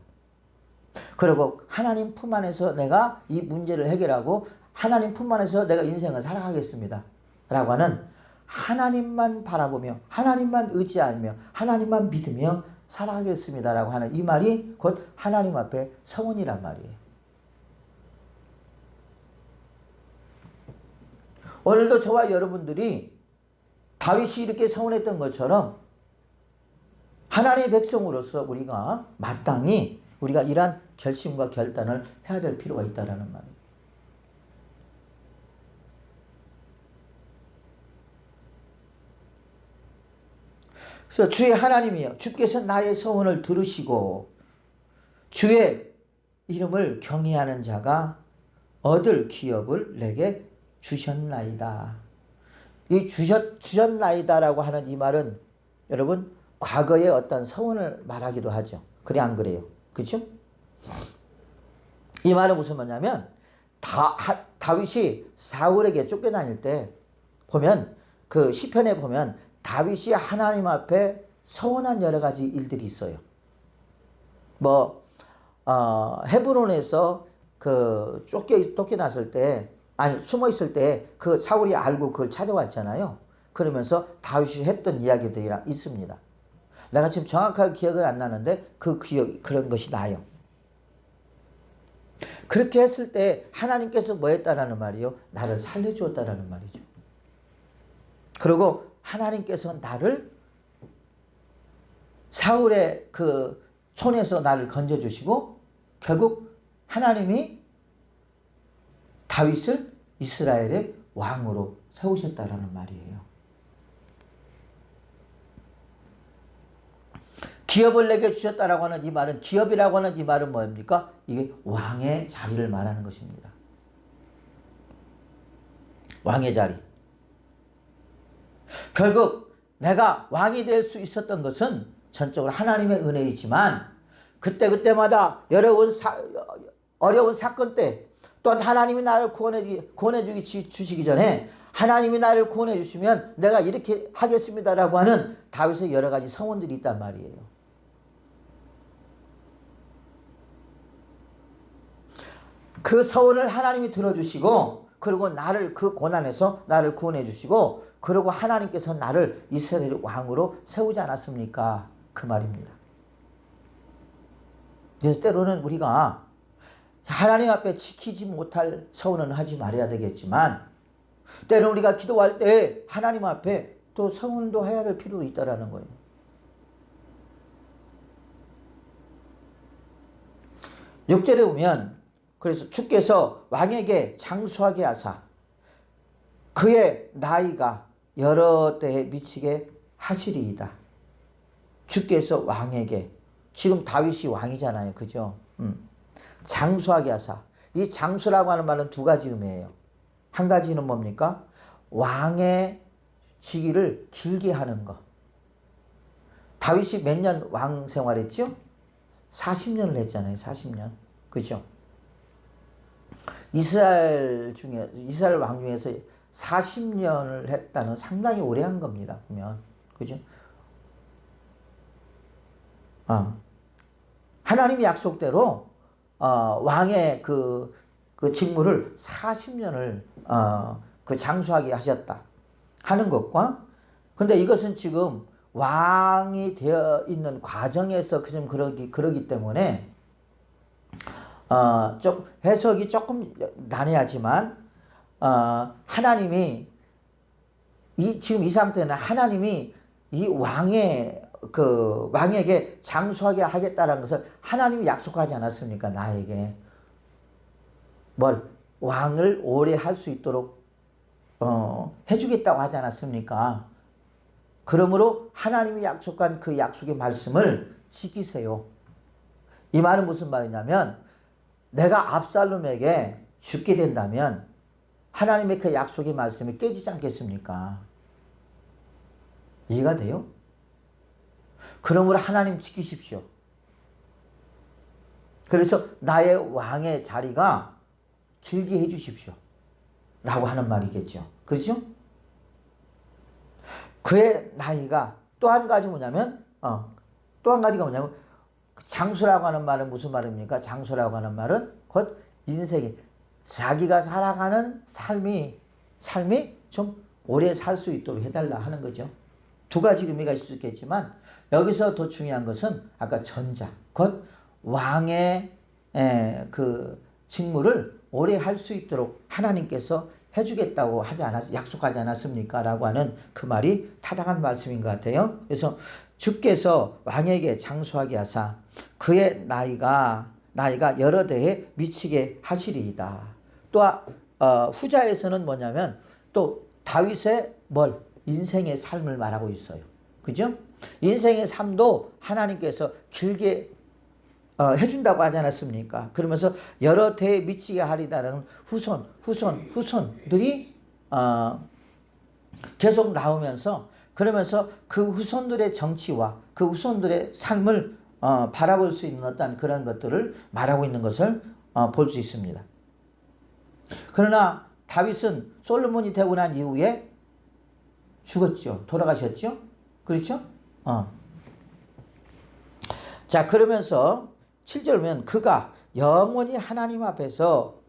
그리고 하나님 품 안에서 내가 이 문제를 해결하고 하나님 품 안에서 내가 인생을 살아가겠습니다. 라고 하는 하나님만 바라보며 하나님만 의지하며 하나님만 믿으며 살아가겠습니다. 라고 하는 이 말이 곧 하나님 앞에 서원이란 말이에요. 오늘도 저와 여러분들이 다윗이 이렇게 서원했던 것처럼 하나님의 백성으로서 우리가 마땅히 우리가 이러한 결심과 결단을 해야 될 필요가 있다는 말이에요. 그래서 주의 하나님이여, 주께서 나의 서원을 들으시고 주의 이름을 경외하는 자가 얻을 기업을 내게 주셨나이다. 이 주셨나이다라고 하는 이 말은 여러분 과거의 어떤 서원을 말하기도 하죠. 그래 안 그래요? 그렇죠? 이 말은 무슨 말이냐면 다윗이 사울에게 쫓겨다닐 때 보면 그 시편에 보면 다윗이 하나님 앞에 서원한 여러 가지 일들이 있어요. 헤브론에서 그 쫓겨났을 때, 아니 숨어 있을 때 그 사울이 알고 그걸 찾아왔잖아요. 그러면서 다윗이 했던 이야기들이 있습니다. 내가 지금 정확하게 기억은 안 나는데 그런 것이 나요. 그렇게 했을 때 하나님께서 뭐 했다라는 말이요? 나를 살려주었다라는 말이죠. 그리고 하나님께서 나를 사울의 그 손에서 나를 건져주시고 결국 하나님이 다윗을 이스라엘의 왕으로 세우셨다라는 말이에요. 기업을 내게 주셨다라고 하는 이 말은, 기업이라고 하는 이 말은 뭡니까? 이게 왕의 자리를 말하는 것입니다. 왕의 자리. 결국 내가 왕이 될 수 있었던 것은 전적으로 하나님의 은혜이지만 그때마다 어려운 사건 때 또한 하나님이 나를 주시기 전에 하나님이 나를 구원해 주시면 내가 이렇게 하겠습니다라고 하는 다윗의 여러 가지 서원들이 있단 말이에요. 그 서원을 하나님이 들어주시고 그리고 나를 그 고난에서 나를 구원해 주시고 그리고 하나님께서 나를 이스라엘 왕으로 세우지 않았습니까? 그 말입니다. 그래서 때로는 우리가 하나님 앞에 지키지 못할 서원은 하지 말아야 되겠지만 때로는 우리가 기도할 때 하나님 앞에 또 서원도 해야 될 필요도 있다라는 거예요. 육절에 보면 그래서 주께서 왕에게 장수하게 하사 그의 나이가 여러 때에 미치게 하시리이다. 주께서 왕에게, 지금 다윗이 왕이잖아요. 그죠? 장수하게 하사. 이 장수라고 하는 말은 두 가지 의미예요. 한 가지는 뭡니까? 왕의 직위를 길게 하는 것. 다윗이 몇 년 왕 생활했죠? 40년을 했잖아요. 40년. 그죠? 이스라엘 왕 중에서 40년을 했다는 상당히 오래 한 겁니다. 보면. 그죠? 하나님의 약속대로 왕의 그 직무를 40년을 그 장수하게 하셨다 하는 것과, 근데 이것은 지금 왕이 되어 있는 과정에서 좀 그러기 때문에 좀 해석이 조금 난해하지만 하나님이 지금 이 상태는 하나님이 이 왕에게 장수하게 하겠다라는 것을 하나님이 약속하지 않았습니까? 나에게 왕을 오래 할 수 있도록 해주겠다고 하지 않았습니까? 그러므로 하나님이 약속한 그 약속의 말씀을 지키세요. 이 말은 무슨 말이냐면 내가 압살롬에게 죽게 된다면 하나님의 그 약속의 말씀이 깨지지 않겠습니까? 이해가 돼요? 그러므로 하나님 지키십시오. 그래서 나의 왕의 자리가 길게 해주십시오. 라고 하는 말이겠죠. 그렇죠? 그의 나이가 또 한 가지 뭐냐면 또 한 가지가 뭐냐면 장수라고 하는 말은 무슨 말입니까? 장수라고 하는 말은 곧 인생이 자기가 살아가는 삶이 좀 오래 살 수 있도록 해달라 하는 거죠. 두 가지 의미가 있을 수 있겠지만 여기서 더 중요한 것은 아까 전자, 곧 왕의 그 직무를 오래 할 수 있도록 하나님께서 해주겠다고 약속하지 않았습니까? 라고 하는 그 말이 타당한 말씀인 것 같아요. 그래서 주께서 왕에게 장수하게 하사 그의 나이가 여러 대에 미치게 하시리이다. 또 후자에서는 뭐냐면 또 다윗의 인생의 삶을 말하고 있어요. 그죠? 인생의 삶도 하나님께서 길게 해준다고 하지 않았습니까? 그러면서 여러 대에 미치게 하리다라는 후손들이 계속 나오면서 그러면서 그 후손들의 정치와 그 후손들의 삶을 바라볼 수 있는 어떤 그런 것들을 말하고 있는 것을 볼 수 있습니다. 그러나 다윗은 솔로몬이 되고 난 이후에 죽었죠. 돌아가셨죠. 그렇죠? 자, 그러면서 7절 보면 그가 영원히 하나님 앞에서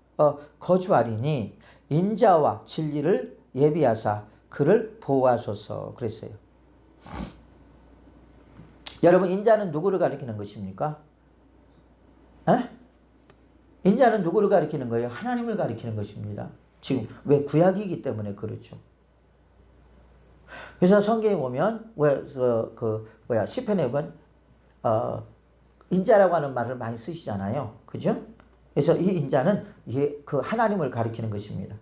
거주하리니 인자와 진리를 예비하사 그를 보호하소서 그랬어요. 여러분, 인자는 누구를 가리키는 것입니까? 인자는 누구를 가리키는 거예요? 하나님을 가리키는 것입니다. 지금 왜 구약이기 때문에 그렇죠. 그래서 성경에 보면 시편에 보면 인자라고 하는 말을 많이 쓰시잖아요. 그죠? 그래서 이 인자는 그 하나님을 가리키는 것입니다.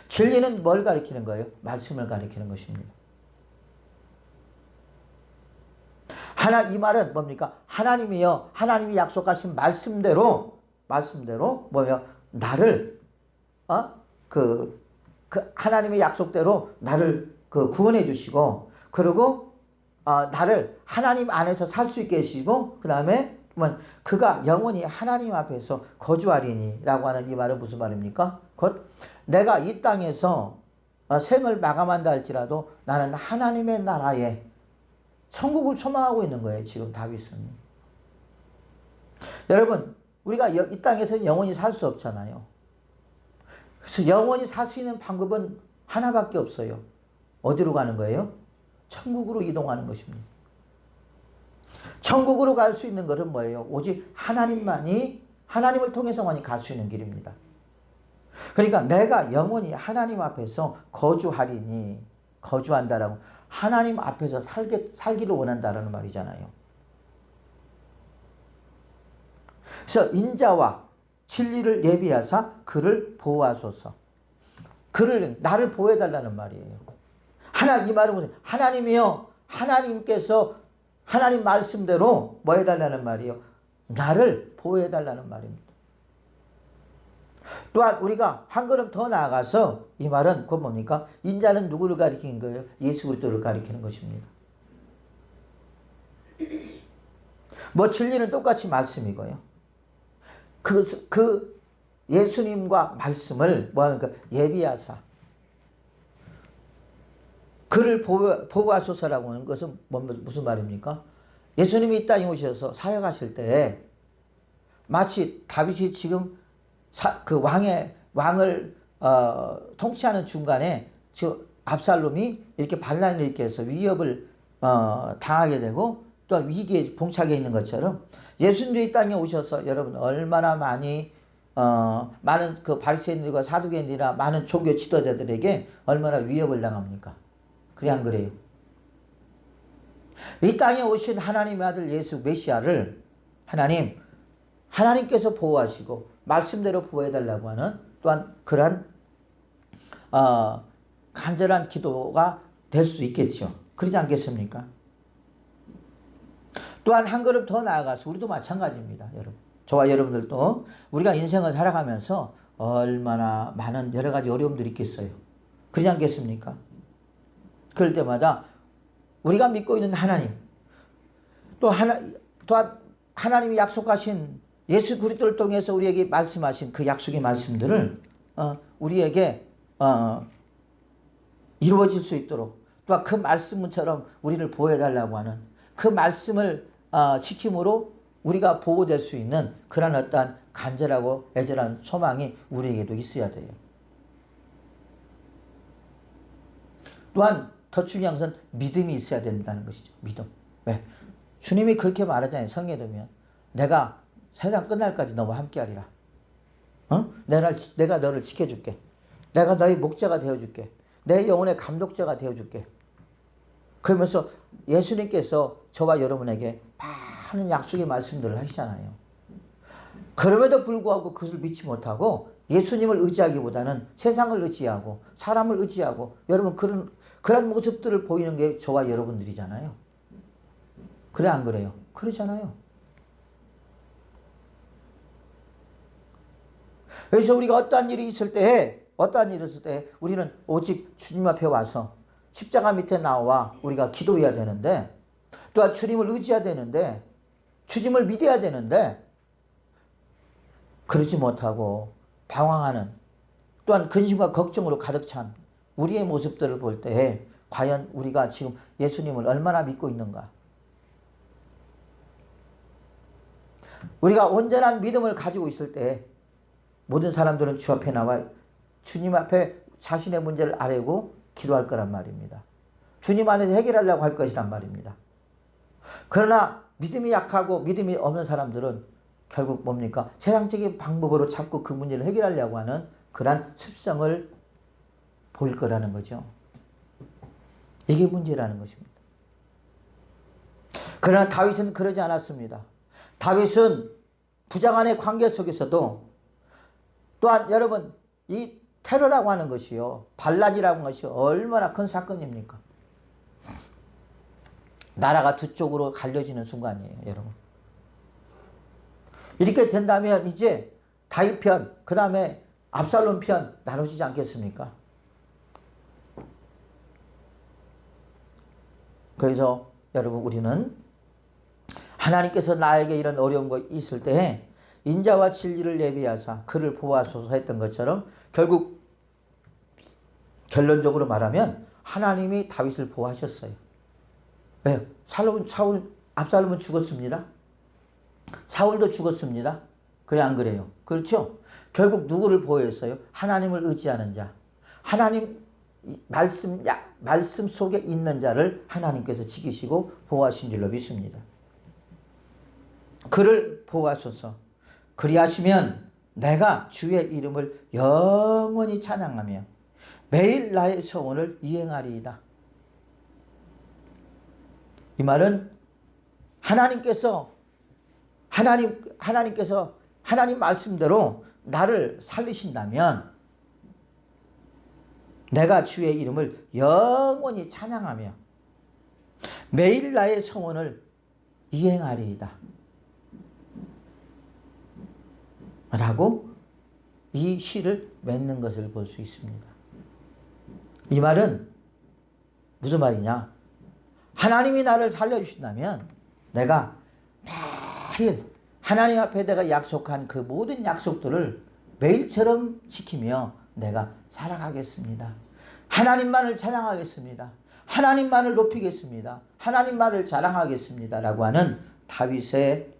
진리는 뭘 가리키는 거예요? 말씀을 가리키는 것입니다. 이 말은 뭡니까? 하나님이 약속하신 말씀대로 나를 하나님의 약속대로 나를 구원해 주시고, 그리고 나를 하나님 안에서 살 수 있게 해주시고, 그 다음에 그가 영원히 하나님 앞에서 거주하리니 라고 하는 이 말은 무슨 말입니까? 곧 내가 이 땅에서 생을 마감한다 할지라도 나는 하나님의 나라에 천국을 소망하고 있는 거예요. 지금 다윗은. 여러분, 우리가 이 땅에서 영원히 살 수 없잖아요. 그래서 영원히 살 수 있는 방법은 하나밖에 없어요. 어디로 가는 거예요? 천국으로 이동하는 것입니다. 천국으로 갈 수 있는 것은 뭐예요? 오직 하나님을 통해서만이 갈 수 있는 길입니다. 그러니까 내가 영원히 하나님 앞에서 거주한다라고 하나님 앞에서 살기를 원한다라는 말이잖아요. 그래서 인자와 진리를 예비하사 그를 보호하소서. 나를 보호해달라는 말이에요. 이 말은 뭐냐? 하나님께서 하나님 말씀대로 뭐 해달라는 말이에요? 나를 보호해달라는 말입니다. 또한 우리가 한 걸음 더 나아가서 이 말은 그건 뭡니까? 인자는 누구를 가리키는 거예요? 예수 그리스도를 가리키는 것입니다. 진리는 똑같이 말씀이고요. 그 예수님과 말씀을 뭐합니까? 예비하사 그를 보호하소서라고 하는 것은 무슨 말입니까? 예수님이 이 땅에 오셔서 사역하실 때 마치 다윗이 지금 왕을 통치하는 중간에 압살롬이 이렇게 반란을 일으켜서 위협을 당하게 되고 또 위기에 봉착해 있는 것처럼 예수님도 이 땅에 오셔서 여러분 얼마나 많은 그 바리새인들과 사두개인들이나 많은 종교 지도자들에게 얼마나 위협을 당합니까? 그래 안 그래요? 이 땅에 오신 하나님의 아들 예수 메시아를 하나님께서 보호하시고 말씀대로 보호해달라고 하는 또한 그러한 간절한 기도가 될 수 있겠죠. 그러지 않겠습니까? 또한 한 걸음 더 나아가서 우리도 마찬가지입니다. 여러분. 저와 여러분들도 우리가 인생을 살아가면서 얼마나 많은 여러 가지 어려움들이 있겠어요. 그러지 않겠습니까? 그럴 때마다 우리가 믿고 있는 하나님, 또한 하나님이 약속하신 예수 그리스도를 통해서 우리에게 말씀하신 그 약속의 말씀들을 우리에게 이루어질 수 있도록 또 그 말씀처럼 우리를 보호해달라고 하는 그 말씀을 지킴으로 우리가 보호될 수 있는 그런 어떠한 간절하고 애절한 소망이 우리에게도 있어야 돼요. 또한 더 중요한 것은 믿음이 있어야 된다는 것이죠. 믿음. 왜? 주님이 그렇게 말하잖아요. 성경에 보면 내가 세상 끝날까지 너와 함께하리라. 내가 너를 지켜줄게. 내가 너희 목자가 되어줄게. 내 영혼의 감독자가 되어줄게. 그러면서 예수님께서 저와 여러분에게 많은 약속의 말씀들을 하시잖아요. 그럼에도 불구하고 그것을 믿지 못하고 예수님을 의지하기보다는 세상을 의지하고 사람을 의지하고 여러분 그런 모습들을 보이는 게 저와 여러분들이잖아요. 그래 안 그래요? 그러잖아요. 그래서 우리가 어떠한 일이 있을 때 우리는 오직 주님 앞에 와서 십자가 밑에 나와 우리가 기도해야 되는데 또한 주님을 의지해야 되는데 주님을 믿어야 되는데 그러지 못하고 방황하는 또한 근심과 걱정으로 가득 찬 우리의 모습들을 볼 때 과연 우리가 지금 예수님을 얼마나 믿고 있는가? 우리가 온전한 믿음을 가지고 있을 때 모든 사람들은 주 앞에 나와 주님 앞에 자신의 문제를 아뢰고 기도할 거란 말입니다. 주님 안에서 해결하려고 할 것이란 말입니다. 그러나 믿음이 약하고 믿음이 없는 사람들은 결국 뭡니까? 세상적인 방법으로 자꾸 그 문제를 해결하려고 하는 그러한 습성을 보일 거라는 거죠. 이게 문제라는 것입니다. 그러나 다윗은 그러지 않았습니다. 다윗은 부자간의 관계 속에서도 또한 여러분 이 테러라고 하는 것이요. 반란이라고 하는 것이 얼마나 큰 사건입니까? 나라가 두 쪽으로 갈려지는 순간이에요. 여러분. 이렇게 된다면 이제 다윗 편, 그 다음에 압살롬 편 나눠지지 않겠습니까? 그래서 여러분 우리는 하나님께서 나에게 이런 어려운 거 있을 때 인자와 진리를 예비하사 그를 보호하소서 했던 것처럼 결국 결론적으로 말하면 하나님이 다윗을 보호하셨어요. 왜? 압살롬은 죽었습니다. 사울도 죽었습니다. 그래 안 그래요? 그렇죠? 결국 누구를 보호했어요? 하나님을 의지하는 자. 하나님 말씀 속에 있는 자를 하나님께서 지키시고 보호하신 줄로 믿습니다. 그를 보호하소서. 그리하시면 내가 주의 이름을 영원히 찬양하며 매일 나의 서원을 이행하리이다. 이 말은 하나님께서 하나님 말씀대로 나를 살리신다면 내가 주의 이름을 영원히 찬양하며 매일 나의 서원을 이행하리이다. 라고 이 시를 맺는 것을 볼 수 있습니다. 이 말은 무슨 말이냐? 하나님이 나를 살려주신다면 내가 매일 하나님 앞에 내가 약속한 그 모든 약속들을 매일처럼 지키며 내가 살아가겠습니다. 하나님만을 찬양하겠습니다. 하나님만을 높이겠습니다. 하나님만을 자랑하겠습니다. 라고 하는 다윗의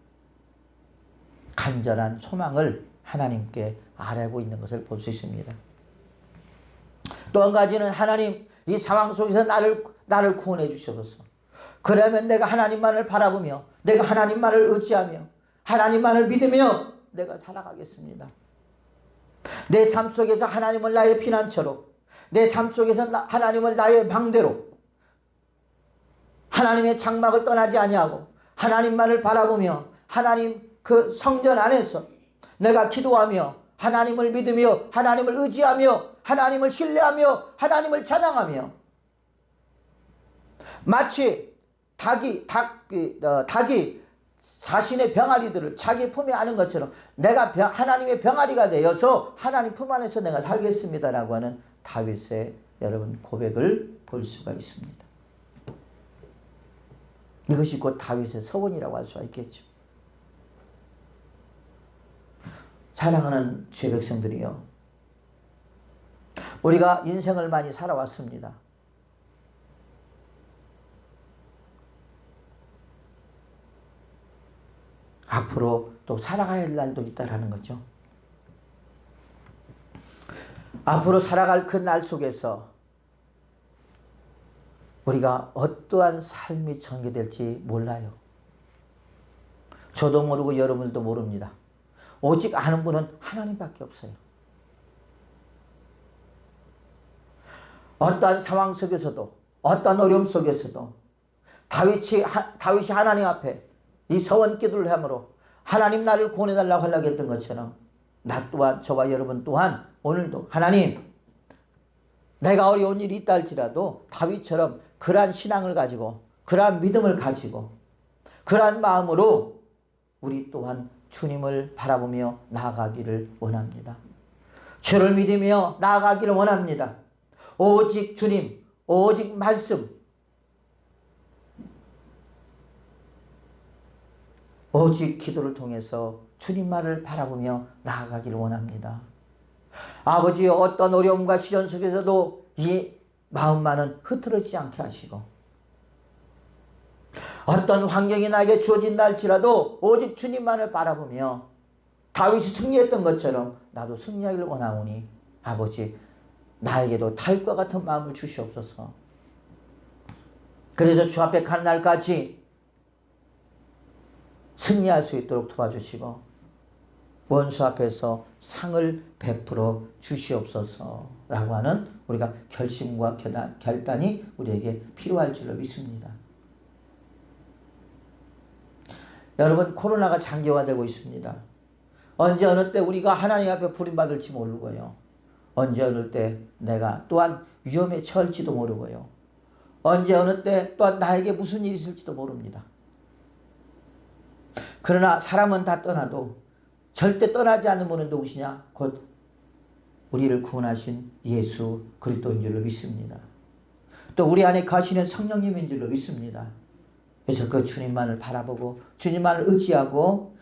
간절한 소망을 하나님께 아뢰고 있는 것을 볼 수 있습니다. 또 한 가지는 하나님 이 상황 속에서 나를 구원해 주셔서 그러면 내가 하나님만을 바라보며 내가 하나님만을 의지하며 하나님만을 믿으며 내가 살아가겠습니다. 내 삶 속에서 하나님을 나의 피난처로 내 삶 속에서 하나님을 나의 방대로 하나님의 장막을 떠나지 아니하고 하나님만을 바라보며 하나님 그 성전 안에서 내가 기도하며 하나님을 믿으며 하나님을 의지하며 하나님을 신뢰하며 하나님을 찬양하며 마치 닭이 자신의 병아리들을 자기 품에 안은 것처럼 내가 하나님의 병아리가 되어서 하나님 품 안에서 내가 살겠습니다라고 하는 다윗의 여러분 고백을 볼 수가 있습니다. 이것이 곧 다윗의 서원이라고 할 수가 있겠죠. 사랑하는 주의 백성들이요, 우리가 인생을 많이 살아왔습니다. 앞으로 또 살아가야 할 날도 있다라는 거죠. 앞으로 살아갈 그 날 속에서 우리가 어떠한 삶이 전개될지 몰라요. 저도 모르고 여러분들도 모릅니다. 오직 아는 분은 하나님밖에 없어요. 어떠한 상황 속에서도 어떠한 어려움 속에서도 다윗이 하나님 앞에 이 서원 기도를 함으로 하나님 나를 구원해달라고 하려고 했던 것처럼 나 또한 저와 여러분 또한 오늘도 하나님 내가 어려운 일이 있다 할지라도 다윗처럼 그러한 신앙을 가지고 그러한 믿음을 가지고 그러한 마음으로 우리 또한 주님을 바라보며 나아가기를 원합니다. 주를 믿으며 나아가기를 원합니다. 오직 주님, 오직 말씀, 오직 기도를 통해서 주님만을 바라보며 나아가기를 원합니다. 아버지 어떤 어려움과 시련 속에서도 이 마음만은 흐트러지지 않게 하시고 어떤 환경이 나에게 주어진다 할지라도 오직 주님만을 바라보며 다윗이 승리했던 것처럼 나도 승리하기를 원하오니 아버지 나에게도 다윗과 같은 마음을 주시옵소서. 그래서 주 앞에 간 날까지 승리할 수 있도록 도와주시고 원수 앞에서 상을 베풀어 주시옵소서라고 하는 우리가 결심과 결단이 우리에게 필요할 줄로 믿습니다. 여러분 코로나가 장기화되고 있습니다. 언제 어느 때 우리가 하나님 앞에 부름받을지 모르고요. 언제 어느 때 내가 또한 위험에 처할지도 모르고요. 언제 어느 때 또한 나에게 무슨 일이 있을지도 모릅니다. 그러나 사람은 다 떠나도 절대 떠나지 않는 분은 누구시냐? 곧 우리를 구원하신 예수 그리스도인 줄로 믿습니다. 또 우리 안에 거하시는 성령님인 줄로 믿습니다. 그래서 그 주님만을 바라보고 주님만을 의지하고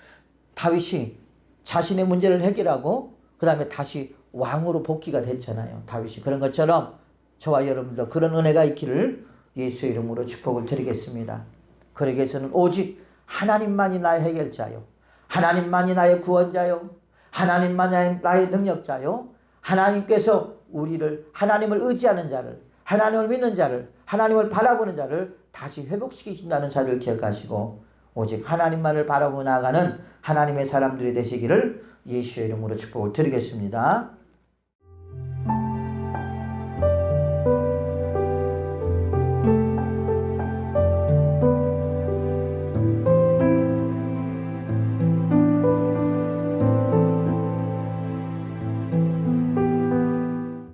다윗이 자신의 문제를 해결하고 그 다음에 다시 왕으로 복귀가 됐잖아요. 다윗이. 그런 것처럼 저와 여러분도 그런 은혜가 있기를 예수의 이름으로 축복을 드리겠습니다. 그러기 위해서는 오직 하나님만이 나의 해결자요. 하나님만이 나의 구원자요. 하나님만이 나의 능력자요. 하나님께서 우리를 하나님을 의지하는 자를 하나님을 믿는 자를 하나님을 바라보는 자를 다시 회복시키신다는 사실을 기억하시고 오직 하나님만을 바라보고 나아가는 하나님의 사람들이 되시기를 예수의 이름으로 축복을 드리겠습니다.